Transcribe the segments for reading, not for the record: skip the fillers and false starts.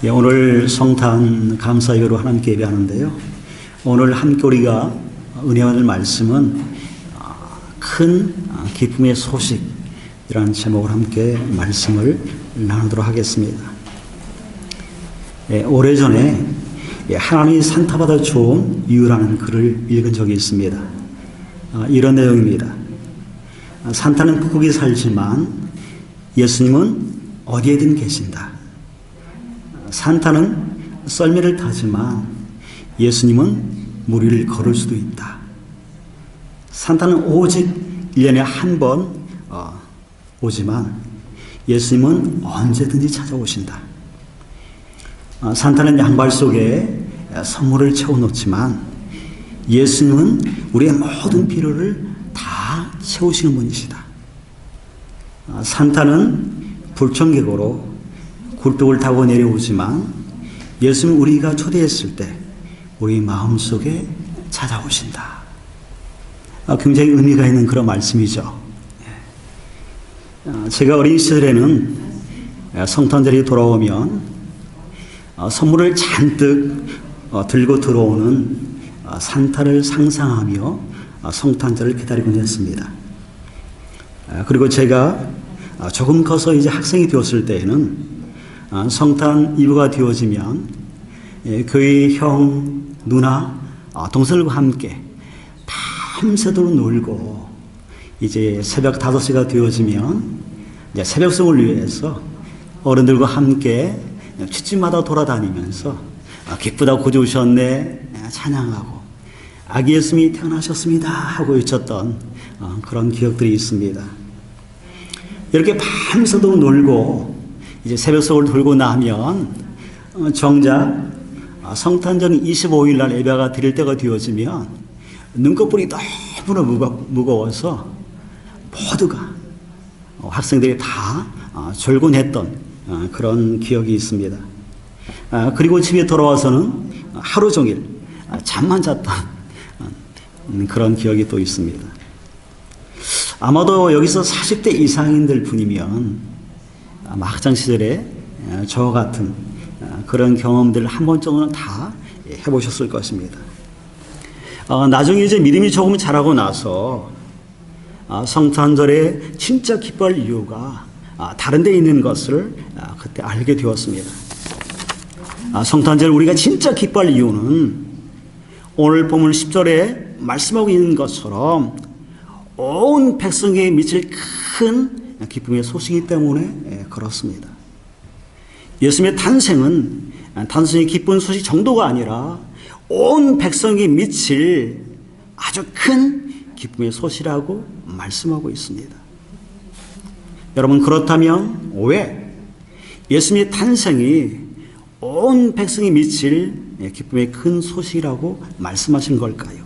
오늘 성탄 감사예배로 하나님께 예배하는데요. 오늘 함께 우리가 은혜 받을 말씀은 큰 기쁨의 소식이라는 제목으로 함께 말씀을 나누도록 하겠습니다. 오래전에 하나님이 산타받아 좋은 이유라는 글을 읽은 적이 있습니다. 이런 내용입니다. 산타는 북극에 살지만 예수님은 어디에든 계신다. 산타는 썰매를 타지만 예수님은 물 위를 걸을 수도 있다. 산타는 오직 1년에 한 번 오지만 예수님은 언제든지 찾아오신다. 산타는 양발 속에 선물을 채워놓지만 예수님은 우리의 모든 필요를 다 채우시는 분이시다. 산타는 불청객으로 굴뚝을 타고 내려오지만 예수님 우리가 초대했을 때 우리 마음속에 찾아오신다. 굉장히 의미가 있는 그런 말씀이죠. 제가 어린 시절에는 성탄절이 돌아오면 선물을 잔뜩 들고 들어오는 산타를 상상하며 성탄절을 기다리곤 했습니다. 그리고 제가 조금 커서 이제 학생이 되었을 때에는 성탄 이브가 되어지면 교회 형, 누나, 동생들과 함께 밤새도록 놀고 이제 새벽 5시가 되어지면 이제 새벽송을 위해서 어른들과 함께 취집마다 돌아다니면서 기쁘다 구주 오셨네 찬양하고 아기 예수님이 태어나셨습니다 하고 외쳤던 그런 기억들이 있습니다. 이렇게 밤새도록 놀고 이제 새벽송을 돌고 나면 정작 성탄절 25일 날 예배가 드릴 때가 되어지면 눈꺼풀이 너무나 무거워서 모두가 학생들이 다 졸곤했던 그런 기억이 있습니다. 그리고 집에 돌아와서는 하루 종일 잠만 잤던 그런 기억이 또 있습니다. 아마도 여기서 40대 이상인들 뿐이면 아마 학창시절에 저와 같은 그런 경험들을 한 번 정도는 다 해보셨을 것입니다. 나중에 이제 믿음이 조금 자라고 나서 성탄절에 진짜 기뻐할 이유가 다른 데 있는 것을 그때 알게 되었습니다. 성탄절 우리가 진짜 기뻐할 이유는 오늘 본문 10절에 말씀하고 있는 것처럼 온 백성에게 미칠 큰 기쁨의 소식이기 때문에 그렇습니다. 예수님의 탄생은 단순히 기쁜 소식 정도가 아니라 온 백성에게 미칠 아주 큰 기쁨의 소식이라고 말씀하고 있습니다. 여러분, 그렇다면 왜 예수님의 탄생이 온 백성이 미칠 기쁨의 큰 소식이라고 말씀하신 걸까요?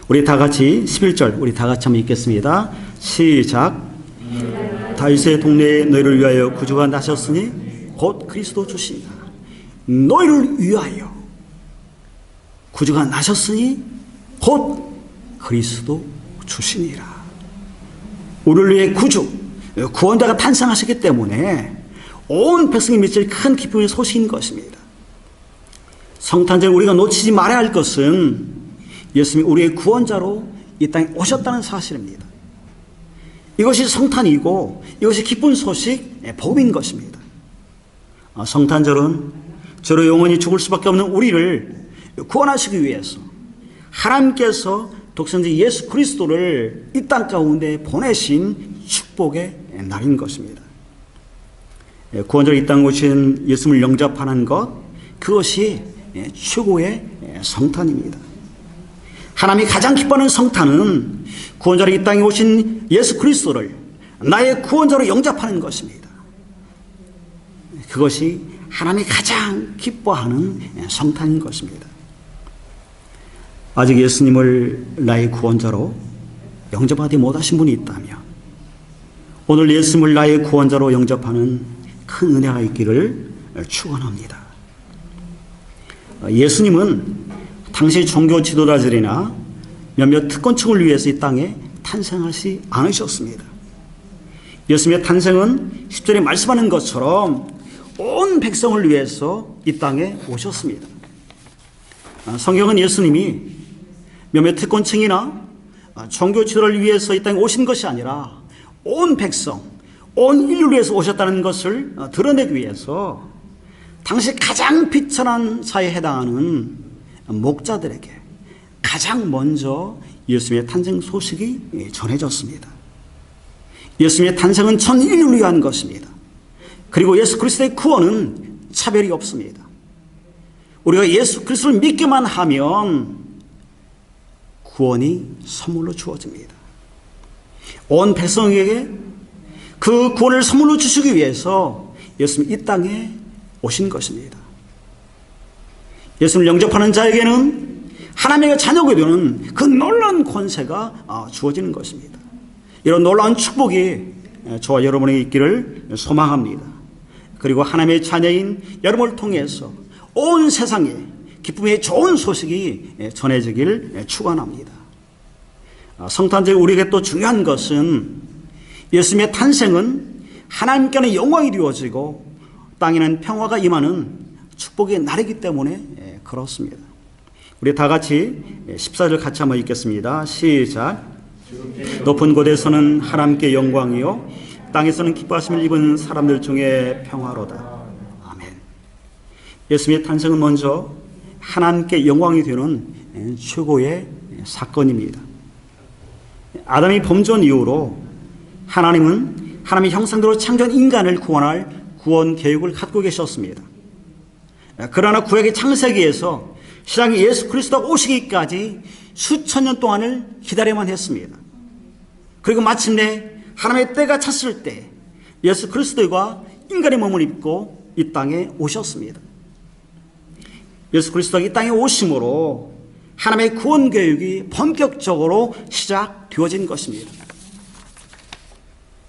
우리 다 같이 11절 우리 다 같이 한번 읽겠습니다. 시작. 다윗의 동네에 너희를 위하여 구주가 나셨으니 곧 그리스도 주시니라. 너희를 위하여 구주가 나셨으니 곧 그리스도 주시니라. 우리를 위해 구주, 구원자가 탄생하셨기 때문에 온 백성이 미칠 큰 기쁨의 소식인 것입니다. 성탄절 우리가 놓치지 말아야 할 것은 예수님이 우리의 구원자로 이 땅에 오셨다는 사실입니다. 이것이 성탄이고 이것이 기쁜 소식, 복인 것입니다. 성탄절은 저로 영원히 죽을 수밖에 없는 우리를 구원하시기 위해서 하나님께서 독생자 예수 그리스도를 이 땅 가운데 보내신 축복의 날인 것입니다. 구원자로 이 땅에 오신 예수님을 영접하는 것, 그것이 최고의 성탄입니다. 하나님이 가장 기뻐하는 성탄은 구원자로 이 땅에 오신 예수 그리스도를 나의 구원자로 영접하는 것입니다. 그것이 하나님이 가장 기뻐하는 성탄인 것입니다. 아직 예수님을 나의 구원자로 영접하지 못하신 분이 있다면 오늘 예수님을 나의 구원자로 영접하는 큰 은혜가 있기를 축원합니다. 예수님은 당시 종교 지도자들이나 몇몇 특권층을 위해서 이 땅에 탄생하지 않으셨습니다. 예수님의 탄생은 10절에 말씀하는 것처럼 온 온 백성을 위해서 이 땅에 오셨습니다. 성경은 예수님이 몇몇 특권층이나 종교 지도를 위해서 이 땅에 오신 것이 아니라 온 백성, 온 인류를 위해서 오셨다는 것을 드러내기 위해서 당시 가장 비천한 사회에 해당하는 목자들에게 가장 먼저 예수님의 탄생 소식이 전해졌습니다. 예수님의 탄생은 전 인류를 위한 것입니다. 그리고 예수 그리스도의 구원은 차별이 없습니다. 우리가 예수 그리스도를 믿기만 하면 구원이 선물로 주어집니다. 온 백성에게 그 구원을 선물로 주시기 위해서 예수님이 이 땅에 오신 것입니다. 예수님을 영접하는 자에게는 하나님의 자녀가 되는 그 놀라운 권세가 주어지는 것입니다. 이런 놀라운 축복이 저와 여러분에게 있기를 소망합니다. 그리고 하나님의 자녀인 여러분을 통해서 온 세상에 기쁨의 좋은 소식이 전해지길 축원합니다. 성탄절 우리에게 또 중요한 것은 예수님의 탄생은 하나님께는 영광이 이루어지고 땅에는 평화가 임하는 축복의 날이기 때문에 그렇습니다. 우리 다 같이 14절 같이 한번 읽겠습니다. 시작. 높은 곳에서는 하나님께 영광이요 땅에서는 기뻐하심을 입은 사람들 중에 평화로다. 아멘. 예수님의 탄생은 먼저 하나님께 영광이 되는 최고의 사건입니다. 아담이 범죄한 이후로 하나님은 하나님의 형상대로 창조한 인간을 구원할 구원 계획을 갖고 계셨습니다. 그러나 구약의 창세기에서 신약의 예수 그리스도가 오시기까지 수천 년 동안을 기다려야만 했습니다. 그리고 마침내 하나님의 때가 찼을 때 예수 그리스도가 인간의 몸을 입고 이 땅에 오셨습니다. 예수 그리스도가 이 땅에 오심으로 하나님의 구원 계획이 본격적으로 시작되어진 것입니다.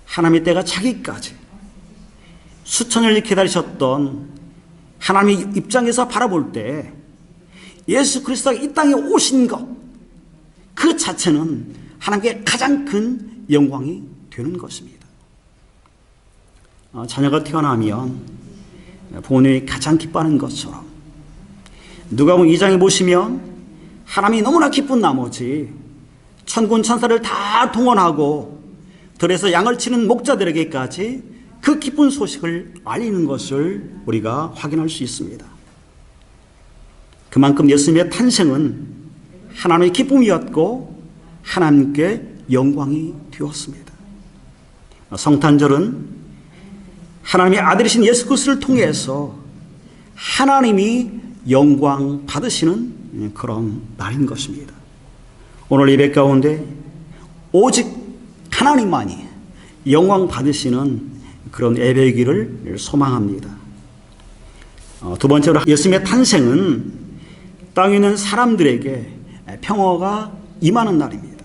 하나님의 때가 차기까지 수천 년을 기다리셨던 하나님의 입장에서 바라볼 때 예수 그리스도가 이 땅에 오신 것 그 자체는 하나님께 가장 큰 영광이 되는 것입니다. 자녀가 태어나면 부모님이 가장 기뻐하는 것처럼 누가복음 2장에 보시면 하나님이 너무나 기쁜 나머지 천군 천사를 다 동원하고 들에서 양을 치는 목자들에게까지 그 기쁜 소식을 알리는 것을 우리가 확인할 수 있습니다. 그만큼 예수님의 탄생은 하나님의 기쁨이었고 하나님께 영광이 되었습니다. 성탄절은 하나님의 아들이신 예수 그리스도를 통해서 하나님이 영광 받으시는 그런 날인 것입니다. 오늘 예배 가운데 오직 하나님만이 영광 받으시는 그런 예배이기를 소망합니다. 두 번째로 예수님의 탄생은 땅에 있는 사람들에게 평화가 임하는 날입니다.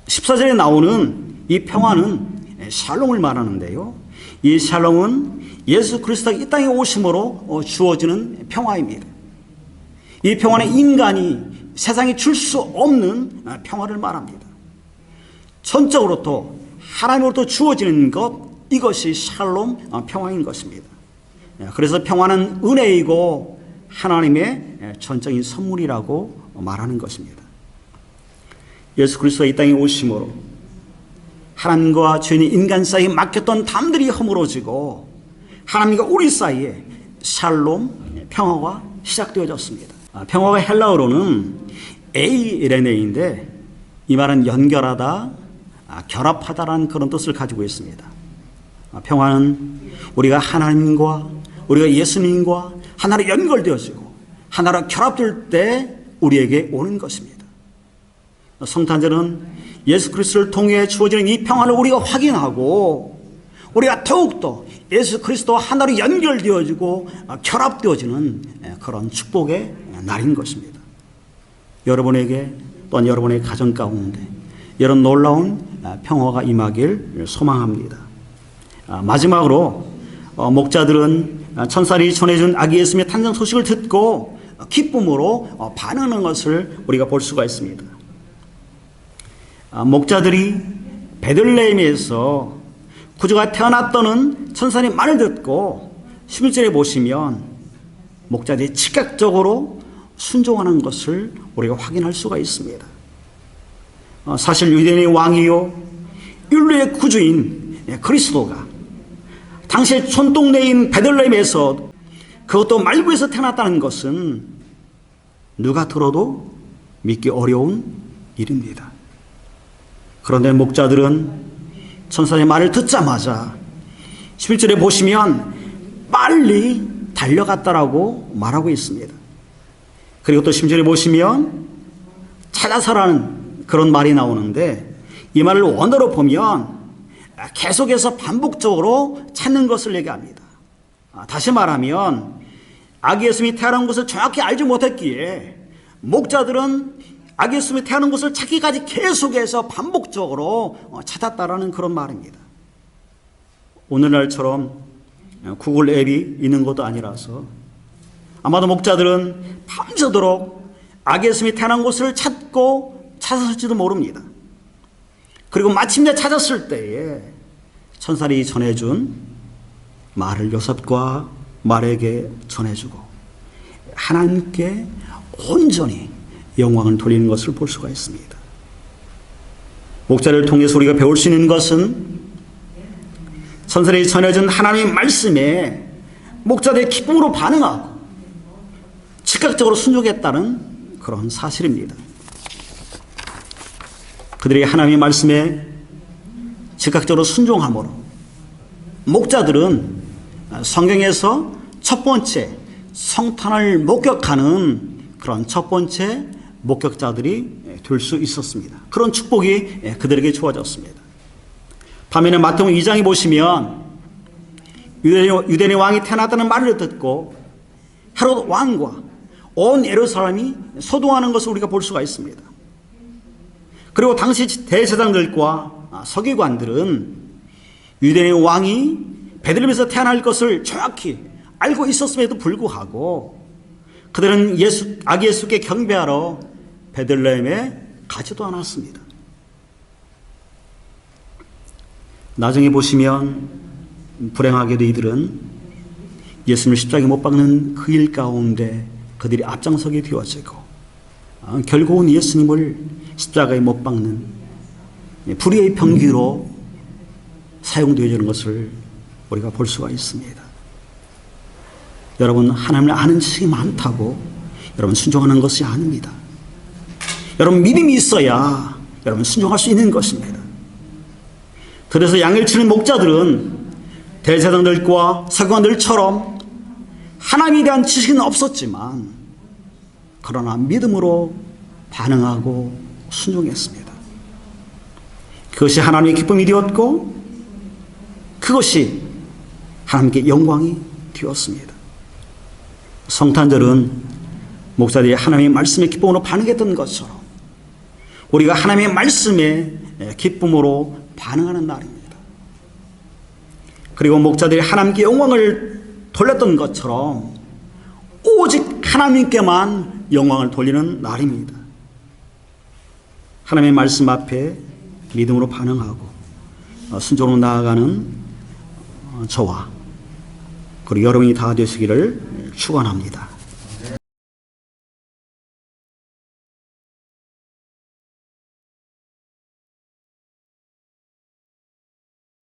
14절에 나오는 이 평화는 샬롬을 말하는데요. 이 샬롬은 예수 그리스도가 이 땅에 오심으로 주어지는 평화입니다. 이 평화는 인간이 세상에 줄 수 없는 평화를 말합니다. 전적으로 또 하나님으로부터 주어지는 것, 이것이 샬롬 평화인 것입니다. 그래서 평화는 은혜이고 하나님의 전적인 선물이라고 말하는 것입니다. 예수 그리스도가 이 땅에 오심으로 하나님과 죄인인 인간 사이에 막혔던 담들이 허물어지고 하나님과 우리 사이에 샬롬 평화가 시작되어졌습니다. 평화가 헬라어로는 에이레네인데 이 말은 연결하다, 결합하다라는 그런 뜻을 가지고 있습니다. 평화는 우리가 하나님과 우리가 예수님과 하나로 연결되어지고 하나로 결합될 때 우리에게 오는 것입니다. 성탄절은 예수 그리스도를 통해 주어지는 이 평화를 우리가 확인하고 우리가 더욱더 예수 그리스도와 하나로 연결되어지고 결합되어지는 그런 축복의 날인 것입니다. 여러분에게 또한 여러분의 가정 가운데 이런 놀라운 평화가 임하길 소망합니다. 마지막으로 목자들은 천사들이 전해준 아기 예수님의 탄생 소식을 듣고 기쁨으로 반응하는 것을 우리가 볼 수가 있습니다. 목자들이 베들레헴에서 구주가 태어났다는 천사의 말을 듣고 11절에 보시면 목자들이 즉각적으로 순종하는 것을 우리가 확인할 수가 있습니다. 사실 유대인의 왕이요 인류의 구주인 그리스도가 당시에 촌동네인 베들레헴에서, 그것도 말구에서 태어났다는 것은 누가 들어도 믿기 어려운 일입니다. 그런데 목자들은 천사의 말을 듣자마자 11절에 보시면 빨리 달려갔다라고 말하고 있습니다. 그리고 또 10절에 보시면 찾아서라는 그런 말이 나오는데, 이 말을 원어로 보면 계속해서 반복적으로 찾는 것을 얘기합니다. 다시 말하면 아기 예수님이 태어난 곳을 정확히 알지 못했기에 목자들은 아기 예수님이 태어난 곳을 찾기까지 계속해서 반복적으로 찾았다라는 그런 말입니다. 오늘날처럼 구글 앱이 있는 것도 아니라서 아마도 목자들은 밤새도록 아기 예수님이 태어난 곳을 찾았을지도 모릅니다. 그리고 마침내 찾았을 때에 천사들이 전해준 말을 요셉과 말에게 전해주고 하나님께 온전히 영광을 돌리는 것을 볼 수가 있습니다. 목자를 통해서 우리가 배울 수 있는 것은 천사들이 전해준 하나님의 말씀에 목자들의 기쁨으로 반응하고 즉각적으로 순종했다는 그런 사실입니다. 그들이 하나님의 말씀에 즉각적으로 순종함으로 목자들은 성경에서 첫 번째 성탄을 목격하는 그런 첫 번째 목격자들이 될 수 있었습니다. 그런 축복이 그들에게 주어졌습니다. 반면에 마태복음 2장에 보시면 유대인의 왕이 태어났다는 말을 듣고 헤롯 왕과 온 예루살렘이 소동하는 것을 우리가 볼 수가 있습니다. 그리고 당시 대제사장들과 서기관들은 유대인의 왕이 베들레헴에서 태어날 것을 정확히 알고 있었음에도 불구하고 그들은 아기 예수께 경배하러 베들레헴에 가지도 않았습니다. 나중에 보시면 불행하게도 이들은 예수님을 십자가에 못 박는 그 일 가운데 그들이 앞장서게 되어지고 결국은 예수님을 십자가에 못 박는 불의의 병기로 사용되어지는 것을 우리가 볼 수가 있습니다. 여러분, 하나님을 아는 지식이 많다고 여러분 순종하는 것이 아닙니다. 여러분, 믿음이 있어야 여러분 순종할 수 있는 것입니다. 그래서 양을 치는 목자들은 대제사장들과 서기관들처럼 하나님에 대한 지식은 없었지만 그러나 믿음으로 반응하고 순종했습니다. 그것이 하나님의 기쁨이 되었고 그것이 하나님께 영광이 되었습니다. 성탄절은 목사들이 하나님의 말씀에 기쁨으로 반응했던 것처럼 우리가 하나님의 말씀에 기쁨으로 반응하는 날입니다. 그리고 목자들이 하나님께 영광을 돌렸던 것처럼 오직 하나님께만 영광을 돌리는 날입니다. 하나님의 말씀 앞에 믿음으로 반응하고 순종으로 나아가는 저와 그리고 여러분이 다 되시기를 축원합니다.